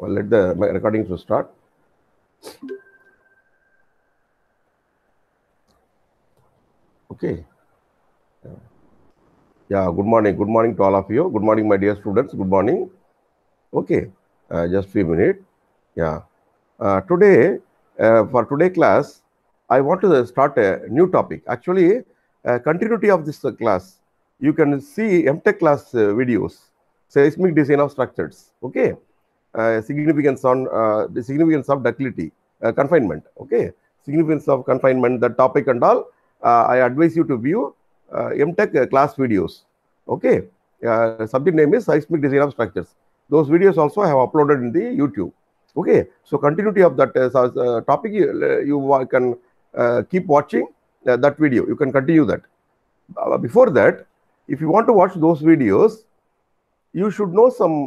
Well, let the recording to start. Okay. Yeah, good morning. Good morning to all of you. Good morning, my dear students. Good morning. Okay, just few minutes. Yeah. Today, for today class, I want to start a new topic. Actually, continuity of this class. You can see MTech class videos, seismic design of structures. Okay. Significance on the significance of ductility, confinement. Okay. Significance of confinement, the topic and all. I advise you to view MTech class videos. Okay. Subject name is seismic design of structures. Those videos also I have uploaded in the YouTube. Okay, so continuity of that topic, you can keep watching that video. You can continue that. Before that, if you want to watch those videos, you should know some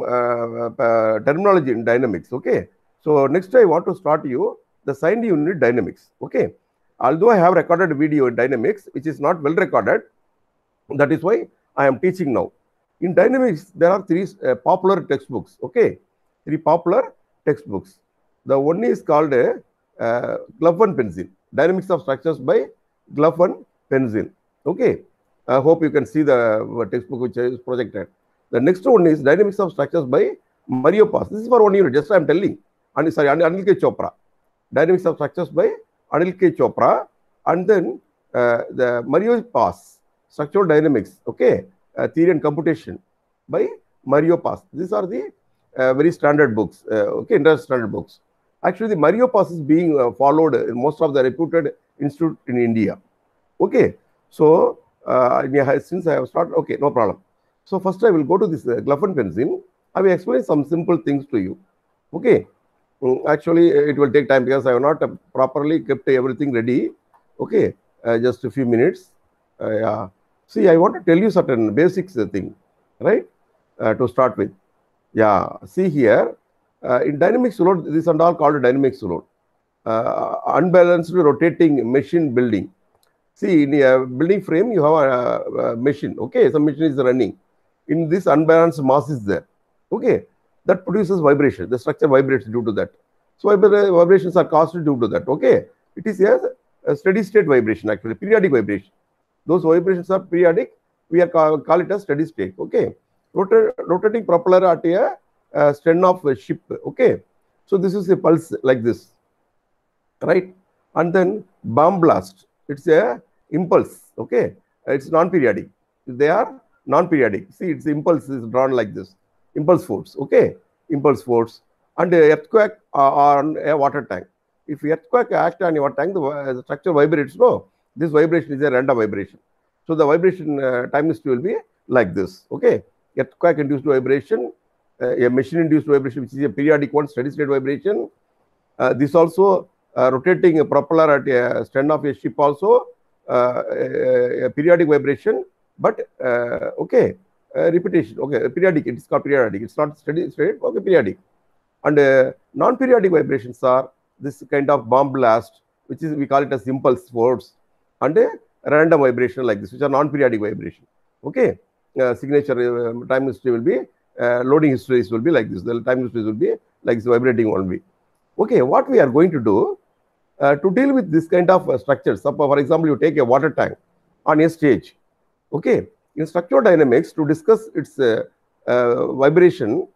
terminology in dynamics. Okay, so next I want to start you the signed unit dynamics. Okay, although I have recorded video in dynamics, which is not well recorded, that is why I am teaching now. In dynamics, there are three popular textbooks. Okay, three popular textbooks. The one is called Clough and Pencil, Dynamics of Structures by Clough and Pencil. Okay, I hope you can see the textbook which is projected. The next one is Dynamics of Structures by Mario Paz. This is for 1 unit, just I am telling. And sorry, Anil K. Chopra. Dynamics of Structures by Anil K. Chopra. And then the Mario Paz, Structural Dynamics, okay, Theory and Computation by Mario Paz. These are the very standard books, okay, industry standard books. Actually, the Mario Paz is being followed in most of the reputed institute in India. Okay, so since I have started, okay, no problem. So first I will go to this Clough and Pencil. I will explain some simple things to you. Okay, actually it will take time because I have not properly kept everything ready. Okay, just a few minutes. Yeah. See, I want to tell you certain basics thing, right? To start with. Yeah, see here, in dynamics load, this and all called dynamics load. Unbalanced rotating machine building. See, in a building frame, you have a machine, okay? Some machine is running. In this unbalanced mass is there, okay? That produces vibration. The structure vibrates due to that. So vibrations are caused due to that, okay? It is a steady state vibration, actually, periodic vibration. Those vibrations are periodic. We are call it a steady state, okay? Rotating propeller at a stern of a ship, okay? So this is a pulse like this, right? And then bomb blast. It's a impulse, okay? It's non-periodic. They are non-periodic. See, its impulse is drawn like this. Impulse force, okay? Impulse force. And earthquake on a water tank. If earthquake acts on your tank, the structure vibrates, no? This vibration is a random vibration. So the vibration time history will be like this, okay? Earthquake induced vibration, a machine induced vibration, which is a periodic one, steady state vibration. This also rotating a propeller at a stern of a ship also, a periodic vibration, but okay, repetition, okay, periodic, it's called periodic, it's not steady state, okay, periodic. And non-periodic vibrations are this kind of bomb blast, which is, we call it as impulse force, and a random vibration like this, which are non-periodic vibration, okay? Signature time history will be, loading histories will be like this, the time histories will be like this, vibrating only. Okay, what we are going to do to deal with this kind of structures, for example, you take a water tank on a stage, okay? In structural dynamics, to discuss its vibration,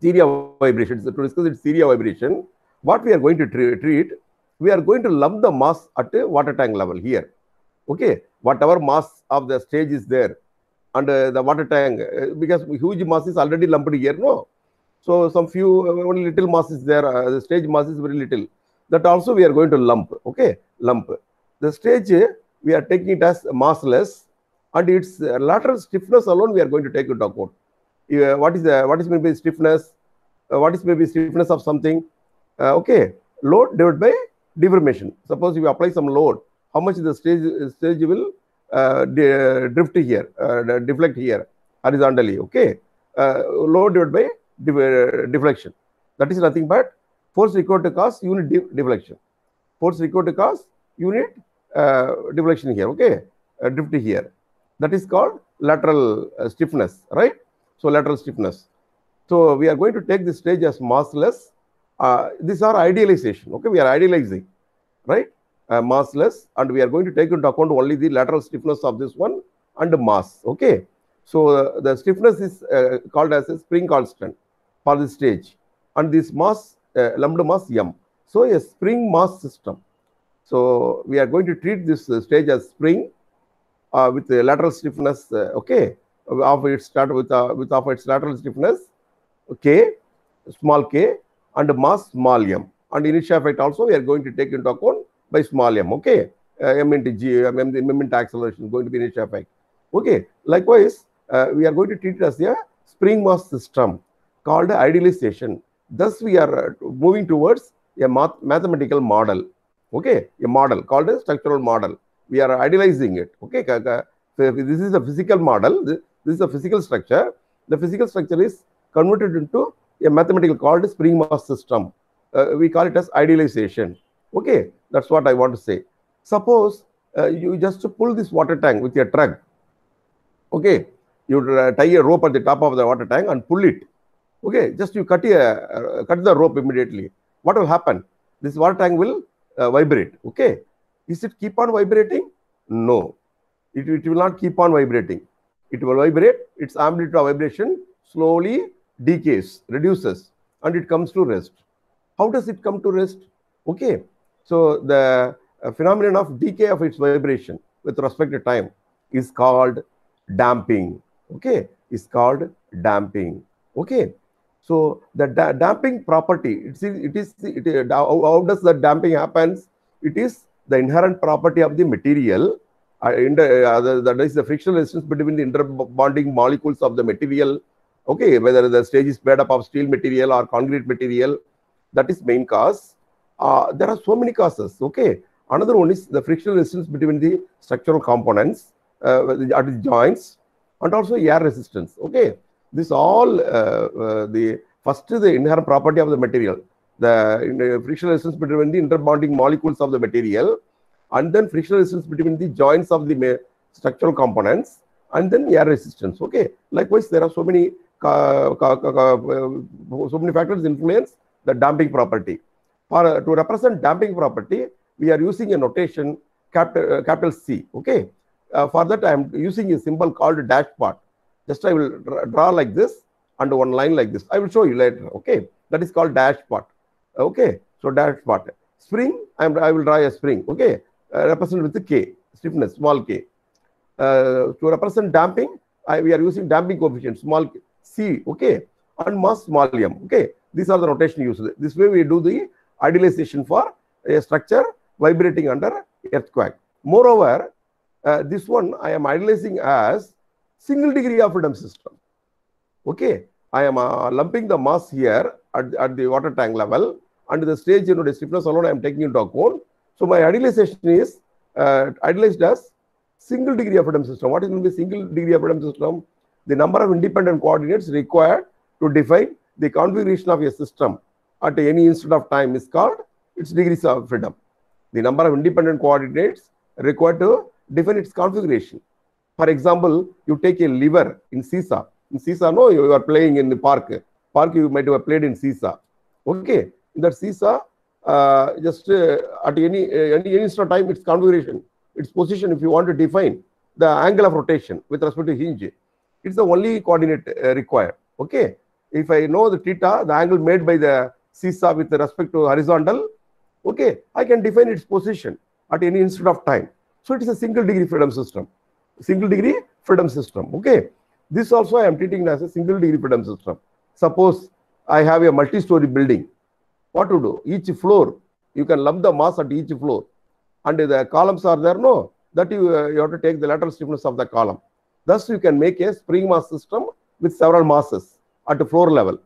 theory of vibration, to discuss its theory of vibration, what we are going to treat, we are going to lump the mass at a water tank level here, okay? Whatever mass of the stage is there, and the water tank, because huge mass is already lumped here, no? So some few, only little mass is there, the stage mass is very little. That also we are going to lump, okay? Lump. The stage, we are taking it as massless, and its lateral stiffness alone we are going to take into account. What is maybe stiffness? What is maybe stiffness of something? Okay, load divided by deformation. Suppose if you apply some load, how much the stage will drift here, deflect here horizontally, okay? Load divided by deflection. That is nothing but force required to cause unit deflection. Force required to cause unit deflection here, okay? Drift here. That is called lateral stiffness, right? So lateral stiffness. So we are going to take this stage as massless. These are idealization. Okay, we are idealizing, right? Massless, and we are going to take into account only the lateral stiffness of this one and the mass. Okay, so the stiffness is called as a spring constant for this stage, and this mass lumped mass m. So a spring mass system. So we are going to treat this stage as spring with the lateral stiffness. Okay, of its start with of its lateral stiffness k, small k, and mass small m, and inertia effect also we are going to take into account by small m. Okay, m into g, m into acceleration is going to be inertia effect. Okay, likewise we are going to treat it as a spring mass system called idealization. Thus we are moving towards a mathematical model. Okay, a model called a structural model. We are idealizing it. Okay, this is a physical model. This is a physical structure. The physical structure is converted into a mathematical called spring mass system. We call it as idealization. Okay, that's what I want to say. Suppose you just pull this water tank with your truck. Okay, you tie a rope at the top of the water tank and pull it. Okay, just you cut the rope immediately. What will happen? This water tank will vibrate. Okay, is it keep on vibrating? No, it will not keep on vibrating. It will vibrate. Its amplitude of vibration slowly decays, reduces, and it comes to rest. How does it come to rest? Okay, so the phenomenon of decay of its vibration with respect to time is called damping. Okay, is called damping. Okay, so the damping property, how does the damping happens? It is the inherent property of the material. That is the frictional resistance between the interbonding molecules of the material. Okay, whether the stage is made up of steel material or concrete material, that is main cause. There are so many causes. Okay, another one is the frictional resistance between the structural components at the joints, and also air resistance. Okay, this all the inherent property of the material, the frictional resistance between the interbonding molecules of the material, and then frictional resistance between the joints of the structural components, and then air resistance. Okay, likewise there are so many factors influence the damping property. To represent damping property, we are using a notation capital C. Okay, for that I am using a symbol called dash pot. Just I will draw like this and one line like this. I will show you later. Okay, that is called dash pot. Okay, so dash pot. Spring, I will draw a spring. Okay, represent with the K, stiffness, small k. To represent damping, we are using damping coefficient, small c, okay, and mass, small m. Okay, these are the notation used. This way we do the idealization for a structure vibrating under earthquake. Moreover, this one I am idealizing as single degree of freedom system. Okay, I am lumping the mass here at the water tank level, and the stage, the stiffness alone I am taking into account. So my idealization is idealized as single degree of freedom system. What is going to be single degree of freedom system? The number of independent coordinates required to define the configuration of a system at any instant of time is called its degrees of freedom. The number of independent coordinates required to define its configuration. For example, you take a lever in seesaw. In seesaw, no, you are playing in the park. Park you might have played in seesaw. Okay, in that seesaw, just at any instant of time, its configuration, its position, if you want to define the angle of rotation with respect to hinge, it's the only coordinate required. Okay, if I know the theta, the angle made by the seesaw with respect to horizontal, okay, I can define its position at any instant of time. So it is a single degree freedom system. Single degree freedom system. Okay, this also I am treating as a single degree freedom system. Suppose I have a multi-story building. What to do? Each floor, you can lump the mass at each floor, and the columns are there. No, that you have to take the lateral stiffness of the column. Thus, you can make a spring mass system with several masses at the floor level,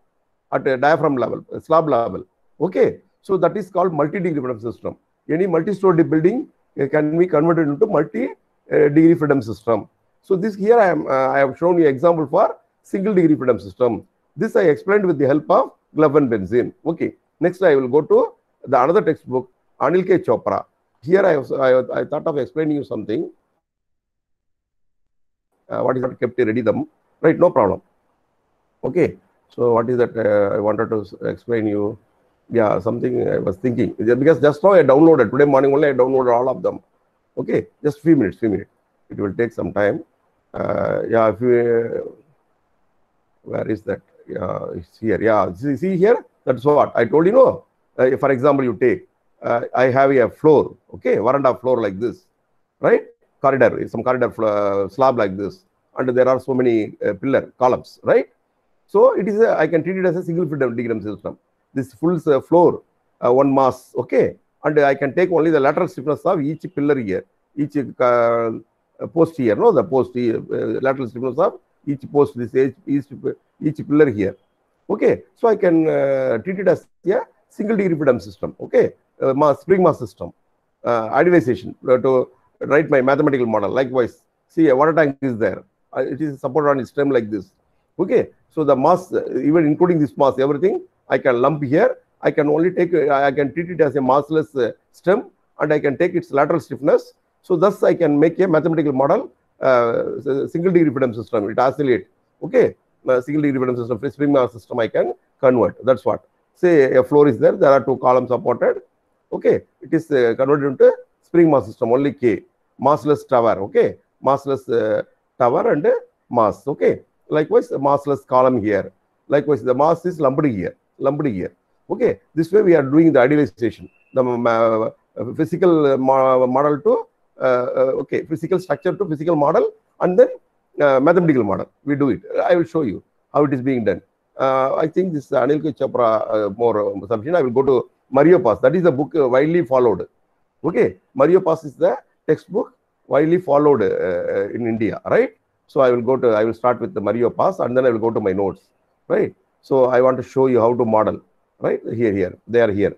at a diaphragm level, slab level. Okay, so that is called multi-degree freedom system. Any multi-story building can be converted into multi-degree freedom system. So this here I have shown you example for single degree freedom system. This I explained with the help of Glove and Benzene. Okay, next I will go to the another textbook, Anil K. Chopra. Here I thought of explaining you something. What is not kept ready them, right? No problem. Okay, So what is that? I wanted to explain you. Yeah, something I was thinking, because just now I downloaded, today morning only I downloaded all of them. Okay, just few minutes. It will take some time. Yeah, if you, where is that? Yeah, it's here. Yeah, see here. That's what I told you. No, for example, you take. I have a floor. Okay, veranda floor like this, right? Corridor, some corridor slab like this, and there are so many pillar columns, right? So it is I can treat it as a single diagram system. This full floor, one mass, okay, and I can take only the lateral stiffness of each pillar here, each post here, no, the post lateral stiffness of each post, this each pillar here, okay. So I can treat it as a single degree freedom system, okay, spring mass system, idealization to write my mathematical model. Likewise, see a water tank is there, it is supported on its stem like this, okay. So the mass, even including this mass, everything I can lump here. I can only take, I can treat it as a massless stem, and I can take its lateral stiffness. So thus I can make a mathematical model, single degree freedom system. It oscillates, okay. Single degree freedom system, spring mass system I can convert. That's what. Say a floor is there. There are two columns supported. Okay, it is converted into spring mass system. Only K, massless tower. Okay, massless tower and mass. Okay. Likewise, the massless column here. Likewise, the mass is lumped here. Okay, this way we are doing the idealization, the physical model to okay, physical structure to physical model, and then mathematical model. We do it. I will show you how it is being done. I think this Anil K. Chopra more sufficient. I will go to Marioppas. That is the book widely followed. Okay, Marioppas is the textbook widely followed in India, right? So I will start with the Marioppas, and then I will go to my notes, right? So I want to show you how to model, right? Here, they are here.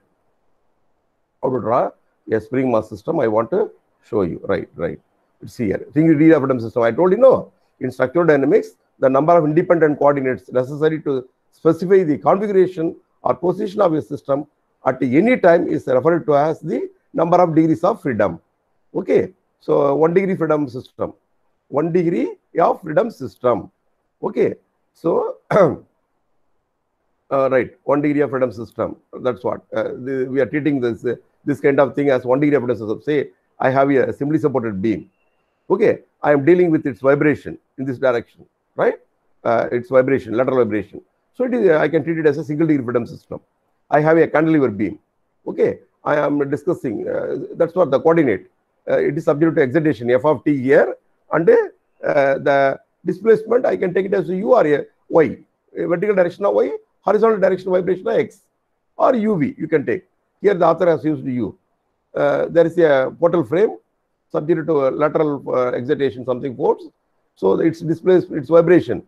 How to draw a spring mass system, I want to show you, right? It's here. Single degree freedom system. I told you, no, in structural dynamics, the number of independent coordinates necessary to specify the configuration or position of a system at any time is referred to as the number of degrees of freedom. Okay, so 1 degree freedom system. 1 degree of freedom system. Okay, so right, 1 degree of freedom system. That's what we are treating this kind of thing as 1 degree of freedom system. Say I have a simply supported beam. Okay, I am dealing with its vibration in this direction, right? Its vibration, lateral vibration. So it is I can treat it as a single degree freedom system. I have a cantilever beam. Okay, I am discussing. That's what the coordinate. It is subject to excitation f of t here. And the displacement, I can take it as a u or a y, a vertical direction of y, horizontal direction of vibration of x, or uv you can take. Here the author has used u. There is a portal frame subject to a lateral excitation, something force. So its displacement, its vibration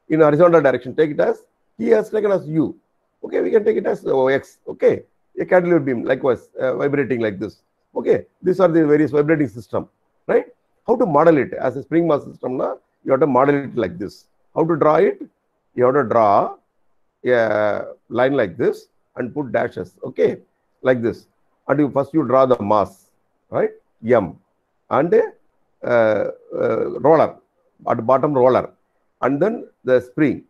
in horizontal direction, take it as, he has taken as u. Okay, we can take it as x. Okay, a cantilever beam, likewise vibrating like this. Okay, these are the various vibrating system, right? How to model it as a spring mass system? Now you have to model it like this. How to draw it? You have to draw a line like this and put dashes. Okay, like this. And first you draw the mass, right? M, and roller at bottom, roller, and then the spring.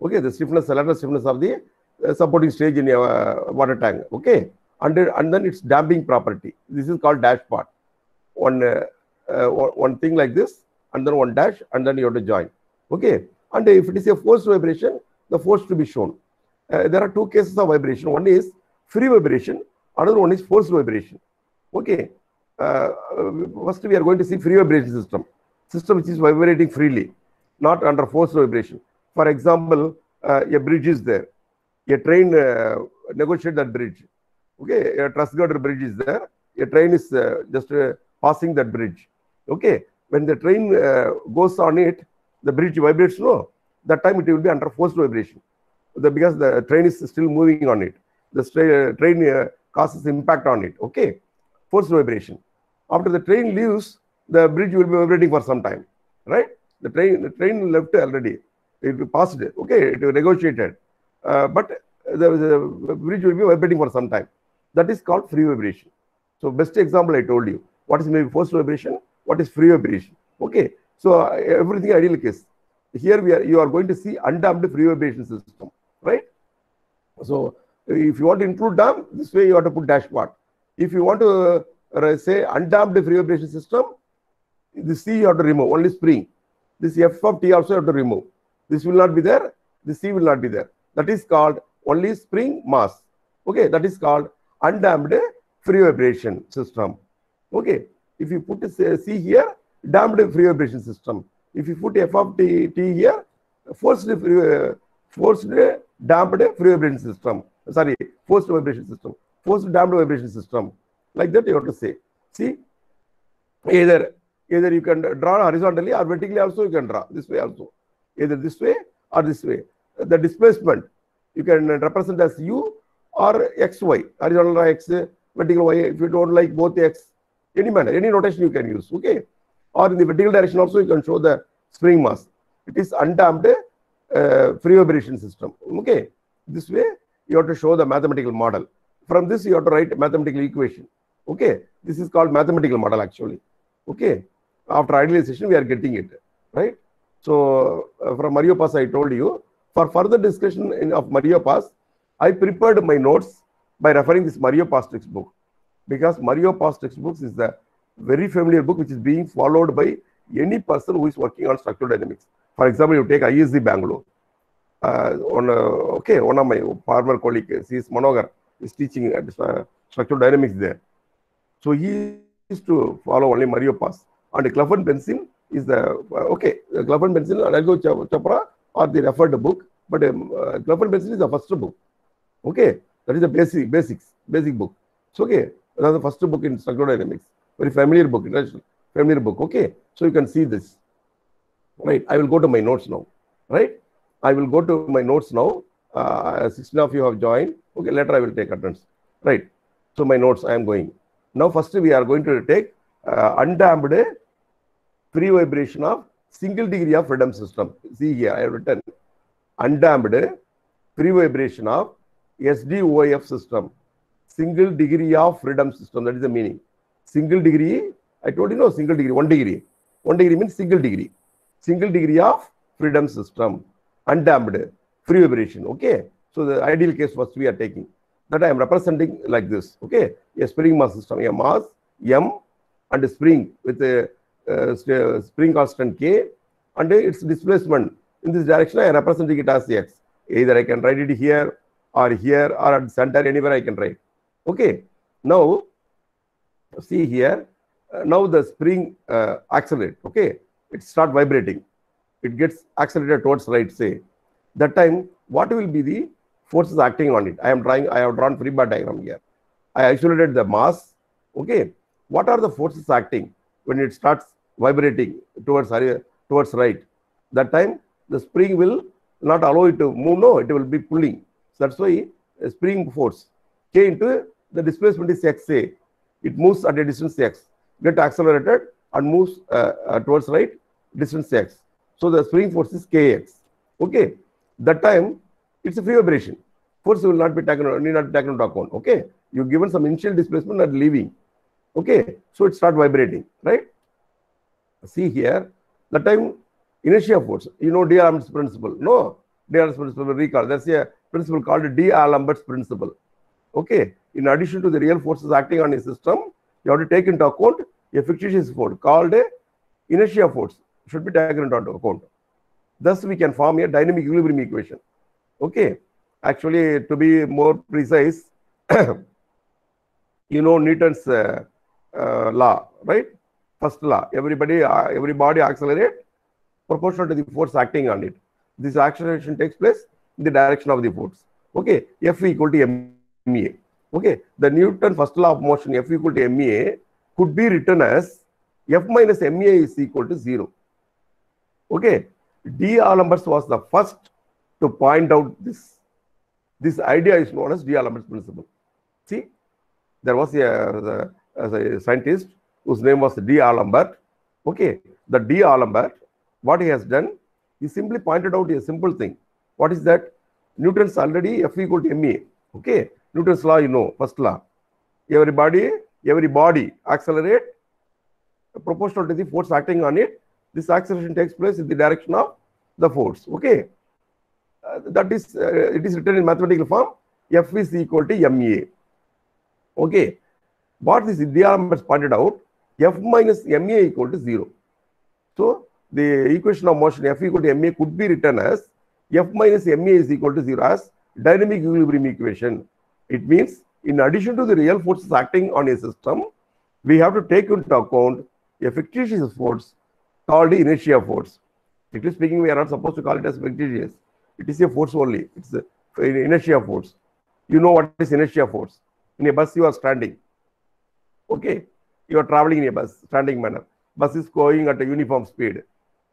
Okay, the stiffness, the lateral stiffness of the supporting stage in a water tank. Okay, and then its damping property. This is called dash part. One thing like this, and then one dash, and then you have to join. Okay, and if it is a forced vibration, the force to be shown. There are two cases of vibration. One is free vibration, another one is forced vibration. Okay, first we are going to see free vibration system which is vibrating freely, not under forced vibration. For example, a bridge is there, a train negotiate that bridge. Okay, a truss girder bridge is there, a train is just passing that bridge. Okay, when the train goes on it, the bridge vibrates, no, that time it will be under forced vibration, because the train is still moving on it. The train causes impact on it. Okay, forced vibration. After the train leaves, the bridge will be vibrating for some time, right? The train left already, it passed. Okay, it negotiated, but the bridge will be vibrating for some time. That is called free vibration. So best example I told you. What is maybe forced vibration? What is free vibration? Okay, so everything ideal case. here you are going to see undamped free vibration system, right? So if you want to include damp, this way you have to put dashpot. If you want to say undamped free vibration system, the C you have to remove, only spring. This F of T also you have to remove. This will not be there, the C will not be there. That is called only spring mass. Okay, that is called undamped free vibration system. Okay, if you put C here, damped free vibration system. If you put F of T here, forced damped free vibration system. Sorry, forced vibration system. Forced damped vibration system. Like that you have to say. See, either you can draw horizontally or vertically also you can draw. This way also. Either this way or this way. The displacement you can represent as U or XY. Horizontal X, vertical Y. If you don't like both X, any manner, any notation you can use. Okay. Or in the vertical direction also you can show the spring mass. It is undamped free vibration system. Okay. This way you have to show the mathematical model. From this you have to write mathematical equation. Okay. This is called mathematical model actually. Okay. After idealization we are getting it. Right. So from Mariopas I told you, for further discussion of Mariopas, I prepared my notes by referring this Mariopas textbook, because Mariopas textbooks is the very familiar book which is being followed by any person who is working on structural dynamics. For example, you take ISD Bangalore. One of my former colleagues, he is Manogar, is teaching structural dynamics there. So he used to follow only Mariopas. And Clough-Benson is the Clough-Benson and Algo Chopra are the referred book, but Clough-Benson is the first book. Okay, that is the basic book. So okay, that is the first book in structural dynamics. Very familiar book, familiar book. Okay, so you can see this. Right, I will go to my notes now. Right, I will go to my notes now. 16 of you have joined. Okay, later I will take attendance. Right, so my notes I am going. Now first we are going to take undamped free vibration of single degree of freedom system. See here, I have written undamped free vibration of SDOIF system, single degree of freedom system. That is the meaning. Single degree, I told you no, single degree, 1 degree. 1 degree means single degree. Single degree of freedom system, undamped free vibration. Okay. So the ideal case first we are taking. That I am representing like this. Okay. A spring mass system, a mass M and a spring with a spring constant K and its displacement. In this direction, I am representing it as X. Either I can write it here or at the center, anywhere I can write. Okay. Now, see here. Now the spring accelerates. Okay. It starts vibrating. It gets accelerated towards right, say. That time, what will be the forces acting on it? I have drawn free body diagram here. I isolated the mass. Okay. What are the forces acting when it starts vibrating towards right? That time, the spring will not allow it to move. No, it will be pulling. So that's why a spring force K into the displacement is X. Say it moves at a distance X, get accelerated and moves towards right, distance X. So the spring force is Kx. Okay. That time it's a free vibration. Force will not be taken into account. Okay. You've given some initial displacement and leaving. Okay. So it starts vibrating, right? See here, the time inertia force, you know D'Alembert's principle. No, D'Alembert's principle, recall. That's a principle called D'Alembert's principle. Okay. In addition to the real forces acting on a system, you have to take into account a fictitious force called a inertia force. Should be taken into account. Thus, we can form a dynamic equilibrium equation. Okay. Actually, to be more precise, you know Newton's law, right? First law. Every body accelerates proportional to the force acting on it. This acceleration takes place in the direction of the force. Okay. F equal to ma. Okay. The Newton first law of motion, F equal to ma, could be written as F minus ma is equal to 0. Okay. D'Alembert was the first to point out this. This idea is known as D'Alembert's principle. See, there was a scientist whose name was D'Alembert. Okay. The D'Alembert, what he has done, he simply pointed out a simple thing. What is that? Newton's already F equal to ma. Okay. Newton's law, you know, first law. Every body accelerate proportional to the force acting on it. This acceleration takes place in the direction of the force. Okay, that is it is written in mathematical form. F is equal to ma. Okay, what this Diaram has pointed out, F minus ma equal to 0. So the equation of motion F equal to ma could be written as F minus ma is equal to 0 as dynamic equilibrium equation. It means in addition to the real forces acting on a system, we have to take into account a fictitious force called inertia force. Strictly speaking, we are not supposed to call it as fictitious. It is a force only. It's an inertia force. You know what is inertia force? In a bus, you are standing. Okay, you are traveling in a bus, standing manner. Bus is going at a uniform speed.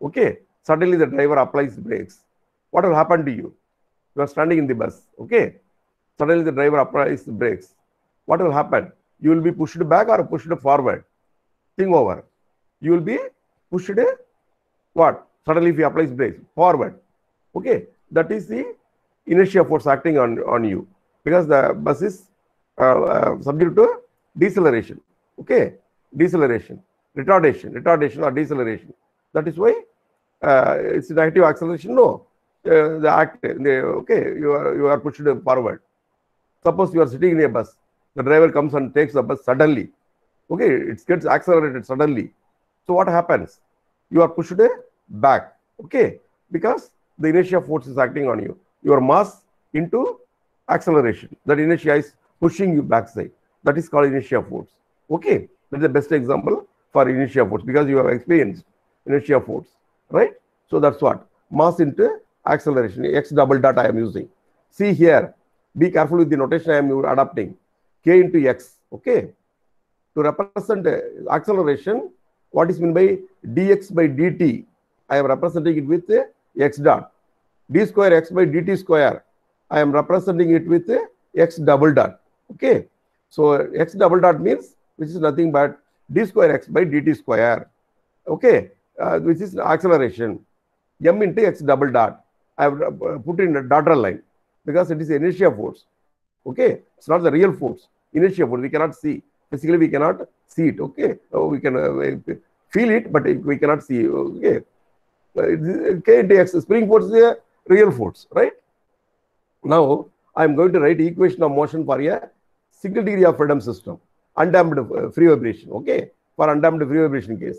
Okay, suddenly the driver applies brakes. What will happen to you? You are standing in the bus. Okay, suddenly the driver applies brakes. What will happen? You will be pushed back or pushed forward. Think over. You will be pushed what? Suddenly if he applies brakes, forward. Okay, that is the inertia force acting on you, because the bus is subject to deceleration. Okay, deceleration, retardation or deceleration. That is why it's negative acceleration. No, okay, you are pushed forward. Suppose you are sitting in a bus, the driver comes and takes the bus suddenly. Okay, it gets accelerated suddenly. So what happens? You are pushed back. Okay, because the inertia force is acting on you. Your mass into acceleration. That inertia is pushing you backside. That is called inertia force. Okay, that is the best example for inertia force, because you have experienced inertia force, right? So that's what mass into acceleration. X double dot I am using. See here, be careful with the notation I am adapting. K into x. Okay, to represent acceleration, what is meant by dx by dt? I am representing it with x dot. D square x by dt square, I am representing it with x double dot. Okay, so x double dot means, which is nothing but d square x by dt square. Okay, which is acceleration. M into x double dot. I have put in a dotted line because it is inertia force. Okay, it's not the real force. Inertia force we cannot see. Physically, we cannot see it. Okay, we can feel it, but we cannot see. Okay, K into x, spring force is a real force, right? Now, I am going to write equation of motion for a single degree of freedom system, undamped free vibration. Okay, for undamped free vibration case.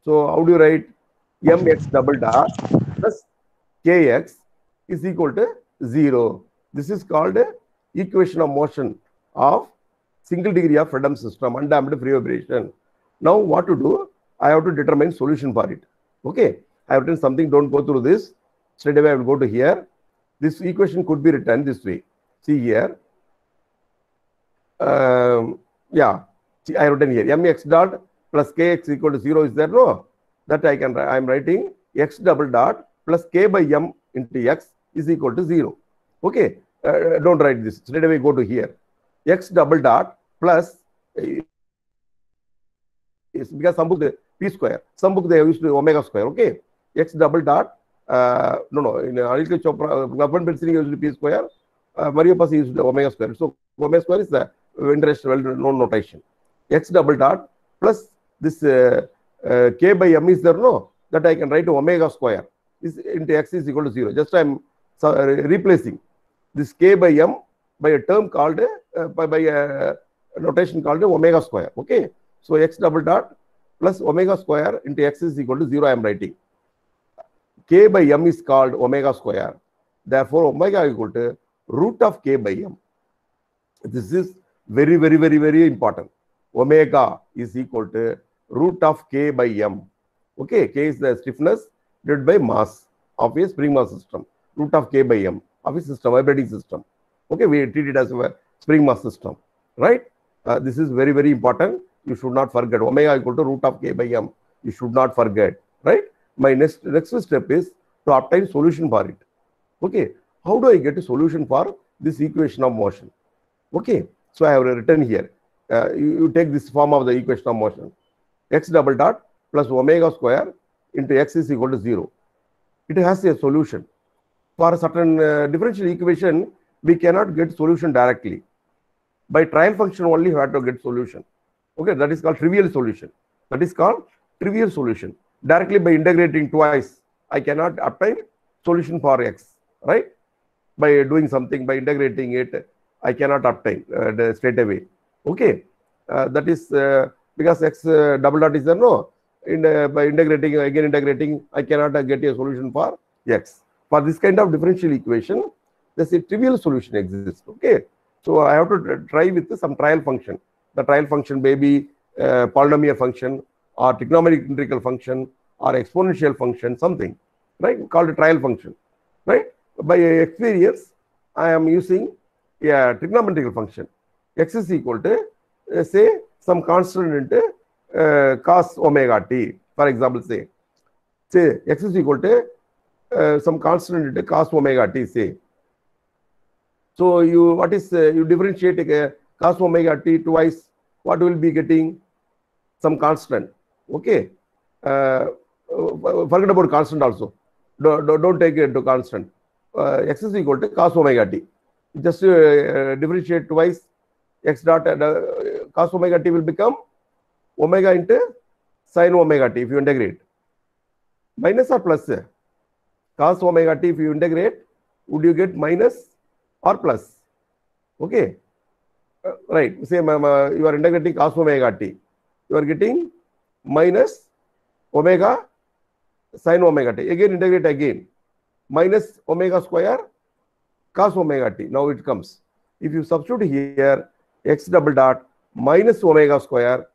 So, how do you write? Mx double dot plus Kx is equal to 0. This is called equation of motion of single degree of freedom system, undamped free vibration. Now, what to do? I have to determine solution for it. Okay, I have written something. Don't go through this. Straight away, I will go to here. This equation could be written this way. See here. Yeah, see, I have written here. Mx dot plus Kx equal to 0 is there? No. That I am writing x double dot plus K by M into x is equal to 0. Okay. Don't write this. Straight away, go to here. X double dot plus is because some book the p square, some book they have used omega square. Okay, x double dot no in Anil Chopra Gopal Pensing used p square, Mario Pasi used omega square. So omega square is the interest well known notation. X double dot plus this K by M is there? No, that I can write omega square is into x is equal to 0. Just I am replacing this K by M by a term called by a notation called omega square. Okay, so x double dot plus omega square into x is equal to 0. I am writing K by M is called omega square. Therefore, omega is equal to root of K by M. This is very, very, very, very important. Omega is equal to root of K by M. Okay, K is the stiffness divided by mass of a spring mass system. Root of K by M of a system, vibrating system. Okay, we treat it as a spring mass system, right? This is very, very important. You should not forget. Omega equal to root of K by M. You should not forget, right? My next step is to obtain solution for it. Okay, how do I get a solution for this equation of motion? Okay, so I have written here. You take this form of the equation of motion. X double dot plus omega square into x is equal to 0. It has a solution. For a certain differential equation, we cannot get solution directly. By trial function only, you have to get solution. Okay, that is called trivial solution. That is called trivial solution. Directly by integrating twice, I cannot obtain solution for x, right? By doing something, by integrating it, I cannot obtain straight away. Okay, that is because x double dot is there, no? By integrating, again integrating, I cannot get a solution for x. For this kind of differential equation, there's a trivial solution exists. Okay, so I have to try with some trial function. The trial function may be polynomial function or trigonometric function or exponential function, something, right? Called a trial function, right? By experience, I am using a trigonometric function. X is equal to say some constant into cos omega t. For example, say x is equal to some constant into cos omega t. Say, so you what is you differentiate cos omega t twice. What will be getting? Some constant. Okay. Forget about constant also. Don't take it to constant. X is equal to cos omega t. Just differentiate twice. X dot cos omega t will become omega into sin omega t if you integrate. Minus or plus? Cos omega t if you integrate, would you get minus or plus? Okay. Right. Say you are integrating cos omega t. You are getting minus omega sin omega t. Again integrate again. Minus omega square cos omega t. Now it comes. If you substitute here x double dot minus omega square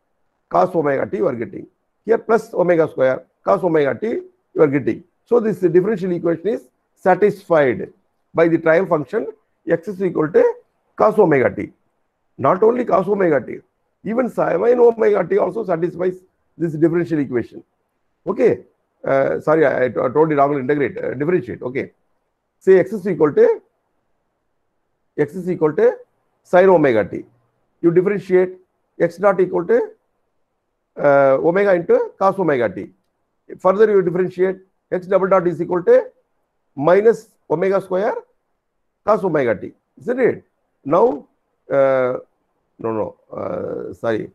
cos omega t, you are getting. Here plus omega square cos omega t, you are getting. So this differential equation is satisfied by the trial function x is equal to cos omega t. Not only cos omega t, even sin omega t also satisfies this differential equation. Okay. Sorry, I told you wrongly. Integrate, differentiate. Okay. Say x is equal to sin omega t. You differentiate x dot equal to omega into cos omega t. Further, you differentiate x double dot is equal to minus omega square cos omega t. Isn't it? Now, sorry,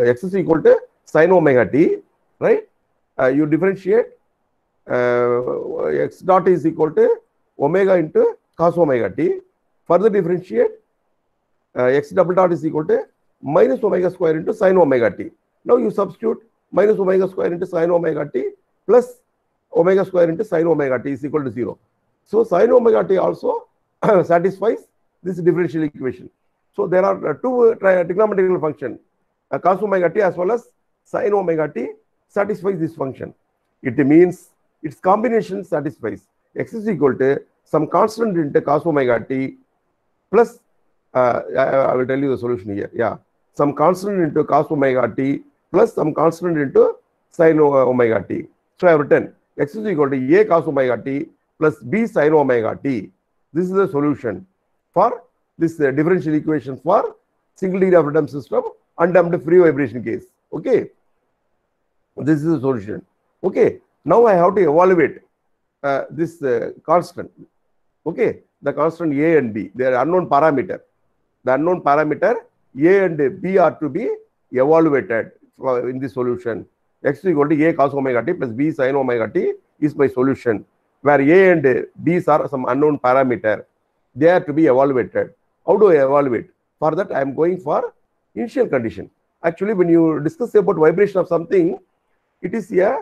x is equal to sin omega t, right? You differentiate x dot is equal to omega into cos omega t. Further differentiate x double dot is equal to minus omega square into sin omega t. Now you substitute minus omega square into sin omega t plus omega square into sin omega t is equal to 0. So sin omega t also satisfies this differential equation. So there are two trigonometric functions, cos omega t as well as sin omega t satisfies this function. It means its combination satisfies x is equal to some constant into cos omega t plus I will tell you the solution here. Yeah, some constant into cos omega t plus some constant into sin omega t. So I have written x is equal to a cos omega t plus b sin omega t. This is the solution for this differential equation for single degree of freedom system undamped free vibration case. Okay, this is the solution. Okay, now I have to evaluate this constant. Okay, the constant a and b, they are unknown parameter. The unknown parameter a and b are to be evaluated in the solution. X is equal to a cos omega t plus b sin omega t is my solution, where a and b's are some unknown parameter. They are to be evaluated. How do I evaluate? For that, I am going for initial condition. Actually, when you discuss about vibration of something, it is a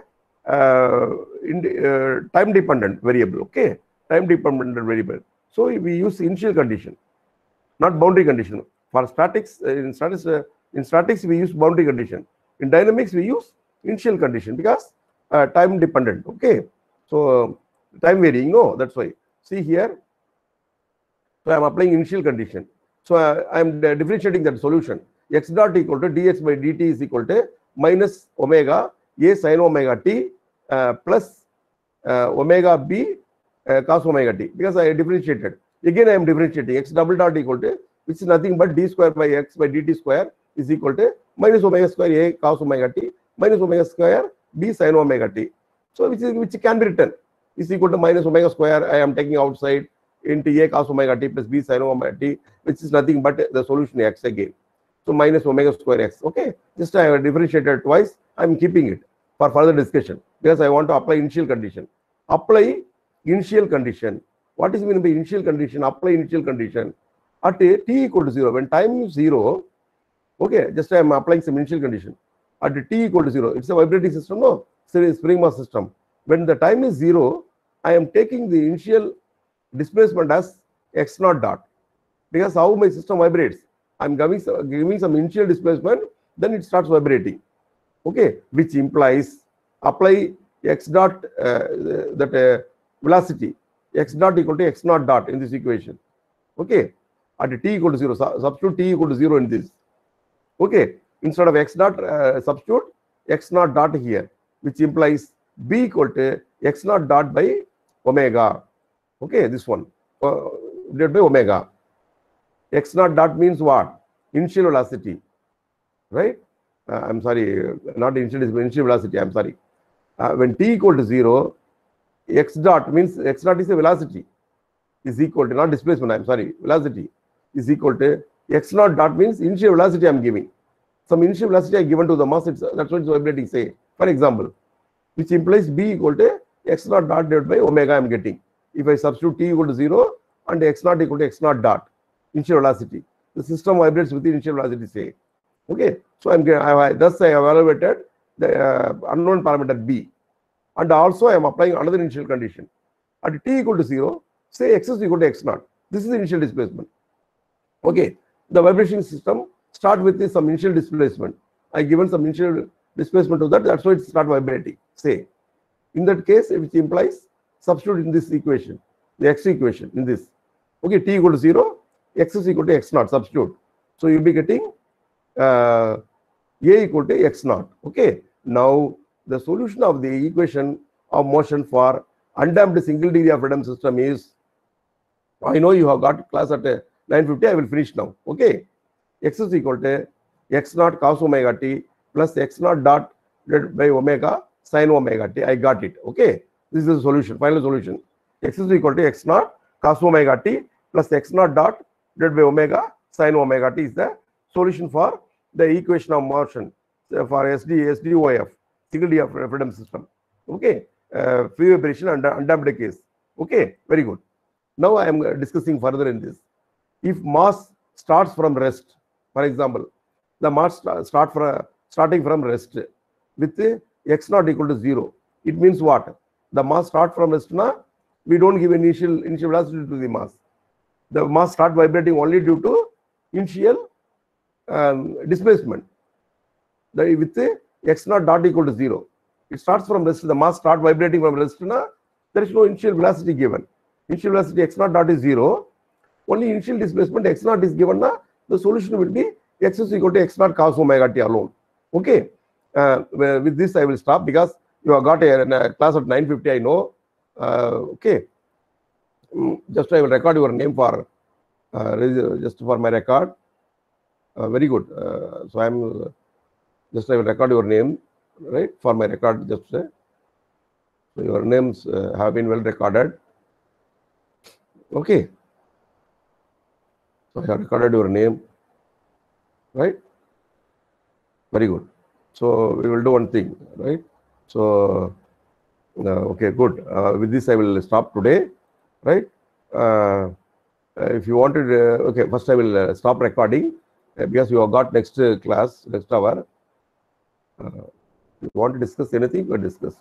time-dependent variable. Okay, time-dependent variable. So we use initial condition, not boundary condition. For statics, in statics we use boundary condition. In dynamics we use initial condition because time-dependent. Okay, so time varying. No, that's why. See here. So I am applying initial condition. So I am differentiating that solution. X dot equal to dx by dt is equal to minus omega a sin omega t plus omega b cos omega t, because I differentiated. Again I am differentiating x double dot equal to, which is nothing but d square by x by dt square is equal to minus omega square a cos omega t minus omega square b sin omega t. So which can be written is equal to minus omega square I am taking outside into a cos omega t plus b sin omega t, which is nothing but the solution x again. So minus omega square x. Okay, just I have differentiated twice. I am keeping it. for further discussion, because I want to apply initial condition. Apply initial condition. What is meant by initial condition? Apply initial condition at t equal to 0. When time is 0, okay, just I am applying some initial condition. At t equal to 0, it's a vibrating system, no? Spring mass system. When the time is 0, I am taking the initial displacement as x naught dot. Because how my system vibrates? I'm giving some initial displacement, then it starts vibrating. Okay, which implies apply x dot velocity, x dot equal to x naught dot in this equation. Okay, at t equal to 0, substitute t equal to 0 in this. Okay, instead of x dot, substitute x naught dot here, which implies b equal to x naught dot by omega. Okay, this one divided by omega. X naught dot means what? Initial velocity, right? I'm sorry, not initial velocity. I'm sorry. When t equal to 0, x dot means x dot is a velocity, is equal to, not displacement, I'm sorry, velocity is equal to x naught dot means initial velocity I'm giving. Some initial velocity I given to the mass, that's what it's vibrating, say, for example, which implies b equal to x naught dot divided by omega I'm getting. If I substitute t equal to 0 and x naught equal to x naught dot, initial velocity, the system vibrates with the initial velocity, say. Okay, so thus I have evaluated the unknown parameter b, and also I am applying another initial condition. At t equal to 0, say x is equal to x naught. This is the initial displacement. Okay, the vibration system start with some initial displacement. I given some initial displacement to that, that's why it start vibrating, say. In that case, which implies substitute in this equation, the x equation in this. Okay, t equal to 0, x is equal to x naught, substitute. So you'll be getting a equal to x naught. Okay, now the solution of the equation of motion for undamped single degree of freedom system is, I know you have got class at 9:50, I will finish now. Okay, x is equal to x naught cos omega t plus x naught dot divided by omega sin omega t. I got it. Okay, this is the solution, final solution. X is equal to x naught cos omega t plus x naught dot divided by omega sin omega t is the solution for the equation of motion for SDOF, single degree of freedom system. Okay, free vibration and undamped case. Okay, very good. Now I am discussing further in this. If mass starts from rest, for example, the mass starting from rest with x naught equal to 0, it means what? The mass start from rest now, we don't give initial velocity to the mass. The mass start vibrating only due to initial displacement. With x naught dot equal to 0, it starts from rest. The mass start vibrating from rest now, there is no initial velocity given. Initial velocity x naught dot is 0. Only initial displacement x naught is given now. The solution will be x is equal to x naught cos omega t alone. Okay. With this I will stop because you have got a class at 9:50. I know. Okay. Just I will record your name for just for my record. Very good. So I am just I will record your name, right, for my record. Just say. So your names have been well recorded. Okay. So I have recorded your name, right? Very good. So we will do one thing, right? So okay, good. With this I will stop today, right? If you wanted, okay, first I will stop recording because you have got next class, next hour. You want to discuss anything, we will discuss.